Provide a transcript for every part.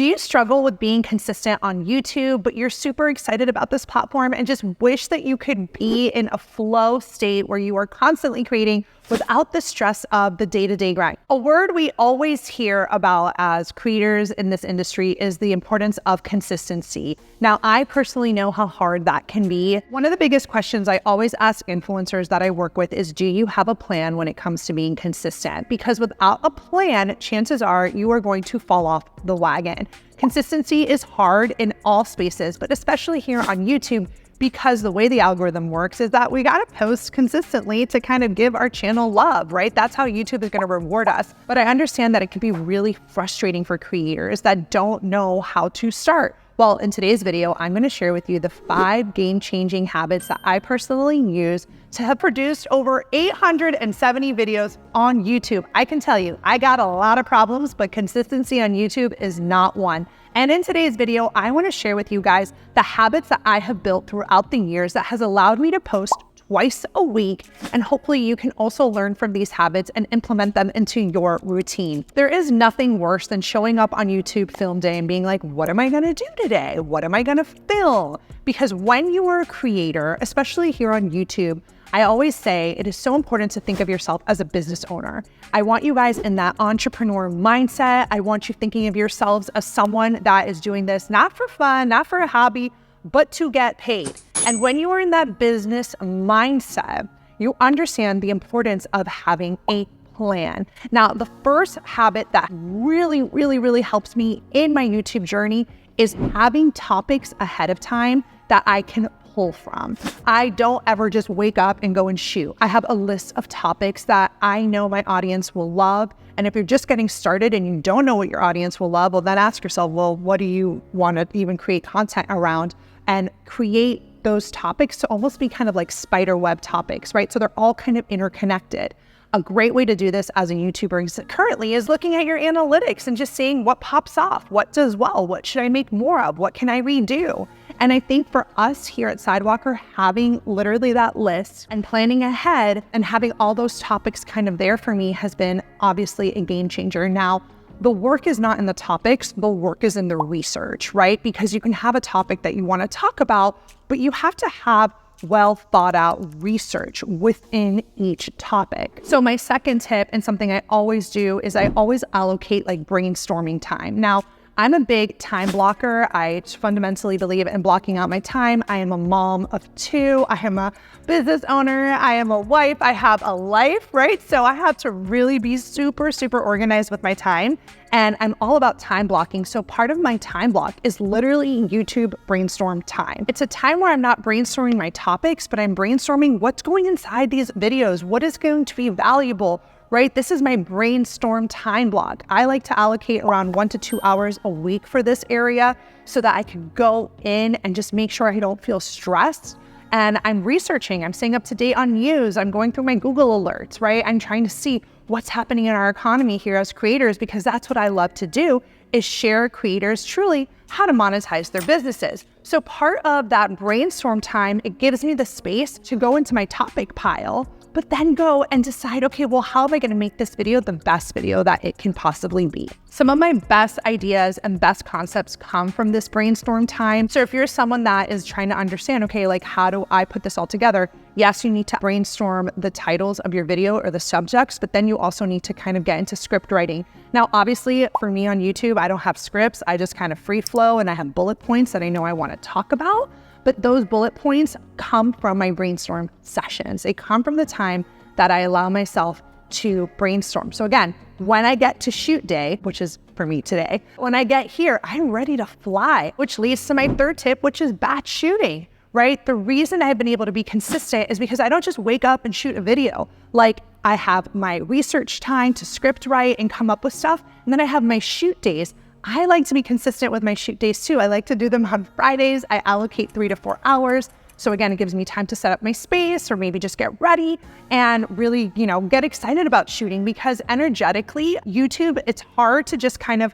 Do you struggle with being consistent on YouTube, but you're super excited about this platform and just wish that you could be in a flow state where you are constantly creating without the stress of the day-to-day grind? A word we always hear about as creators in this industry is the importance of consistency. Now, I personally know how hard that can be. One of the biggest questions I always ask influencers that I work with is, do you have a plan when it comes to being consistent? Because without a plan, chances are you are going to fall off the wagon. Consistency is hard in all spaces, but especially here on YouTube, because the way the algorithm works is that we gotta post consistently to kind of give our channel love, right? That's how YouTube is gonna reward us. But I understand that it can be really frustrating for creators that don't know how to start. Well, in today's video, I'm gonna share with you the 5 game-changing habits that I personally use to have produced over 870 videos on YouTube. I can tell you, I got a lot of problems, but consistency on YouTube is not one. And in today's video, I want to share with you guys the habits that I have built throughout the years that has allowed me to post twice a week. And hopefully you can also learn from these habits and implement them into your routine. There is nothing worse than showing up on YouTube film day and being like, what am I going to do today? What am I going to film? Because when you are a creator, especially here on YouTube, I always say it is so important to think of yourself as a business owner. I want you guys in that entrepreneur mindset. I want you thinking of yourselves as someone that is doing this not for fun, not for a hobby, but to get paid. And when you are in that business mindset, you understand the importance of having a plan. Now, the first habit that really helps me in my YouTube journey is having topics ahead of time that I can pull from. I don't ever just wake up and go and shoot. I have a list of topics that I know my audience will love. And if you're just getting started and you don't know what your audience will love, well, then ask yourself, well, what do you want to even create content around? And create those topics to almost be kind of like spider web topics, right? So they're all kind of interconnected. A great way to do this as a YouTuber currently is looking at your analytics and just seeing what pops off, what does well, what should I make more of, what can I redo? And I think for us here at Sidewalker, having literally that list and planning ahead and having all those topics kind of there for me has been obviously a game changer. Now, the work is not in the topics, the work is in the research, right? Because you can have a topic that you want to talk about, but you have to have well thought out research within each topic. So my second tip, and something I always do, is I always allocate like brainstorming time. Now, I'm a big time blocker. I fundamentally believe in blocking out my time. I am a mom of 2. I am a business owner. I am a wife. I have a life, right? So I have to really be super organized with my time. And I'm all about time blocking. So part of my time block is literally YouTube brainstorm time. It's a time where I'm not brainstorming my topics, but I'm brainstorming what's going inside these videos, what is going to be valuable, right? This is my brainstorm time block. I like to allocate around 1 to 2 hours a week for this area so that I can go in and just make sure I don't feel stressed. And I'm researching, I'm staying up to date on news, I'm going through my Google alerts, right? I'm trying to see what's happening in our economy here as creators, because that's what I love to do, is share creators truly how to monetize their businesses. So part of that brainstorm time, it gives me the space to go into my topic pile, but then go and decide, okay, well, how am I gonna make this video the best video that it can possibly be? Some of my best ideas and best concepts come from this brainstorm time. So if you're someone that is trying to understand, okay, like how do I put this all together? Yes, you need to brainstorm the titles of your video or the subjects, but then you also need to kind of get into script writing. Now, obviously for me on YouTube, I don't have scripts. I just kind of free flow and I have bullet points that I know I wanna talk about. But those bullet points come from my brainstorm sessions. They come from the time that I allow myself to brainstorm. So again, when I get to shoot day, which is for me today, when I get here, I'm ready to fly, which leads to my third tip, which is batch shooting, right? The reason I've been able to be consistent is because I don't just wake up and shoot a video. Like, I have my research time to script write and come up with stuff, and then I have my shoot days. I like to be consistent with my shoot days too. I like to do them on Fridays. I allocate 3 to 4 hours. So again, it gives me time to set up my space or maybe just get ready and really, get excited about shooting, because energetically, YouTube, it's hard to just kind of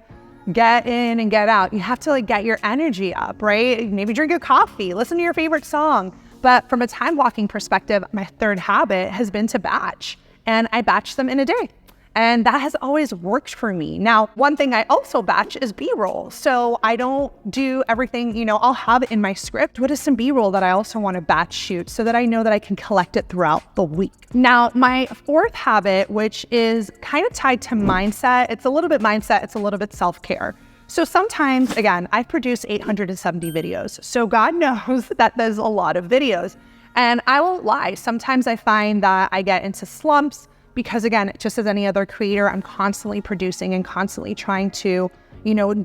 get in and get out. You have to get your energy up, right? Maybe drink a coffee, listen to your favorite song. But from a time blocking perspective, my third habit has been to batch, and I batch them in a day. And that has always worked for me. Now, one thing I also batch is B-roll. So I don't do everything, I'll have it in my script. What is some B-roll that I also want to batch shoot so that I know that I can collect it throughout the week? Now, my fourth habit, which is kind of tied to mindset, it's a little bit mindset, it's a little bit self-care. So sometimes, again, I've produced 870 videos. So God knows that there's a lot of videos. And I won't lie, sometimes I find that I get into slumps because, again, just as any other creator, I'm constantly producing and constantly trying to,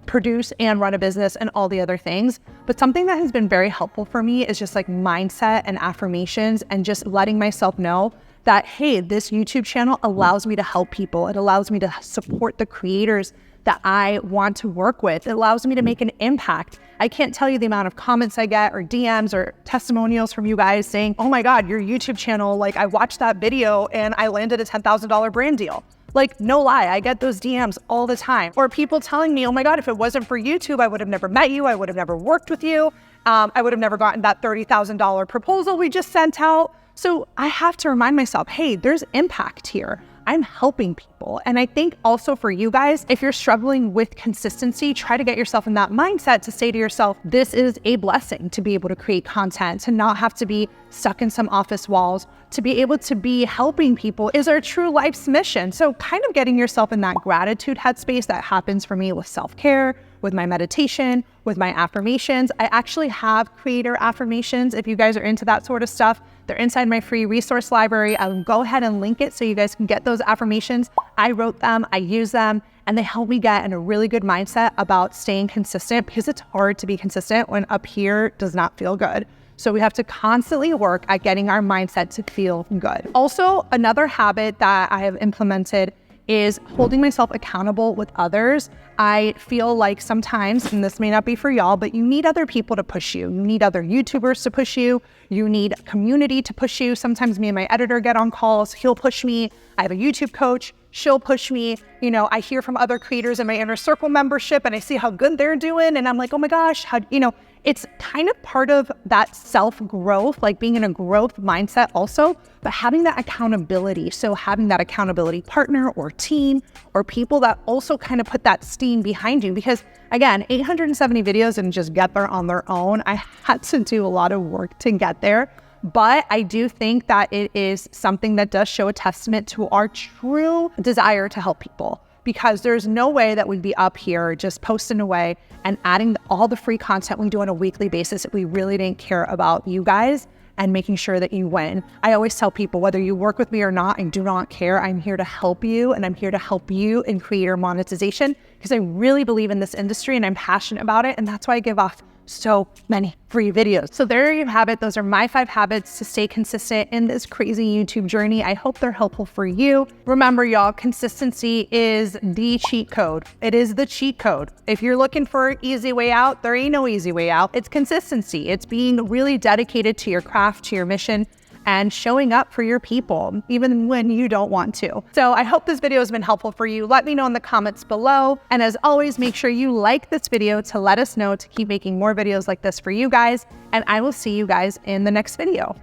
produce and run a business and all the other things. But something that has been very helpful for me is just like mindset and affirmations and just letting myself know that, hey, this YouTube channel allows me to help people. It allows me to support the creators that I want to work with. It allows me to make an impact. I can't tell you the amount of comments I get or DMs or testimonials from you guys saying, oh my God, your YouTube channel, like I watched that video and I landed a $10,000 brand deal. Like, no lie, I get those DMs all the time. Or people telling me, oh my God, if it wasn't for YouTube, I would have never met you. I would have never worked with you. I would have never gotten that $30,000 proposal we just sent out. So I have to remind myself, hey, there's impact here. I'm helping people. And I think also for you guys, if you're struggling with consistency, try to get yourself in that mindset to say to yourself, this is a blessing to be able to create content, to not have to be stuck in some office walls, to be able to be helping people is our true life's mission. So kind of getting yourself in that gratitude headspace that happens for me with self-care, with my meditation, with my affirmations. I actually have creator affirmations. If you guys are into that sort of stuff, they're inside my free resource library. I'll go ahead and link it so you guys can get those affirmations. I wrote them, I use them, and they help me get in a really good mindset about staying consistent because it's hard to be consistent when up here does not feel good. So we have to constantly work at getting our mindset to feel good. Also, another habit that I have implemented is holding myself accountable with others. I feel like sometimes, and this may not be for y'all, but you need other people to push you. You need other YouTubers to push you. You need a community to push you. Sometimes me and my editor get on calls. He'll push me. I have a YouTube coach. She'll push me. I hear from other creators in my inner circle membership and I see how good they're doing. And I'm like, oh my gosh, it's kind of part of that self-growth, like being in a growth mindset also, but having that accountability. So having that accountability partner or team or people that also kind of put that steam behind you. Because again, 870 videos didn't just get there on their own. I had to do a lot of work to get there. But I do think that it is something that does show a testament to our true desire to help people. Because there's no way that we'd be up here just posting away and adding all the free content we do on a weekly basis if we really didn't care about you guys and making sure that you win. I always tell people, whether you work with me or not, I do not care. I'm here to help you, and I'm here to help you in creator monetization because I really believe in this industry and I'm passionate about it, and that's why I give off so many free videos. So there you have it. Those are my 5 habits to stay consistent in this crazy YouTube journey. I hope they're helpful for you. Remember, y'all, consistency is the cheat code. It is the cheat code. If you're looking for an easy way out, there ain't no easy way out. It's consistency. It's being really dedicated to your craft, to your mission, and showing up for your people, even when you don't want to. So I hope this video has been helpful for you. Let me know in the comments below. And as always, make sure you like this video to let us know to keep making more videos like this for you guys. And I will see you guys in the next video.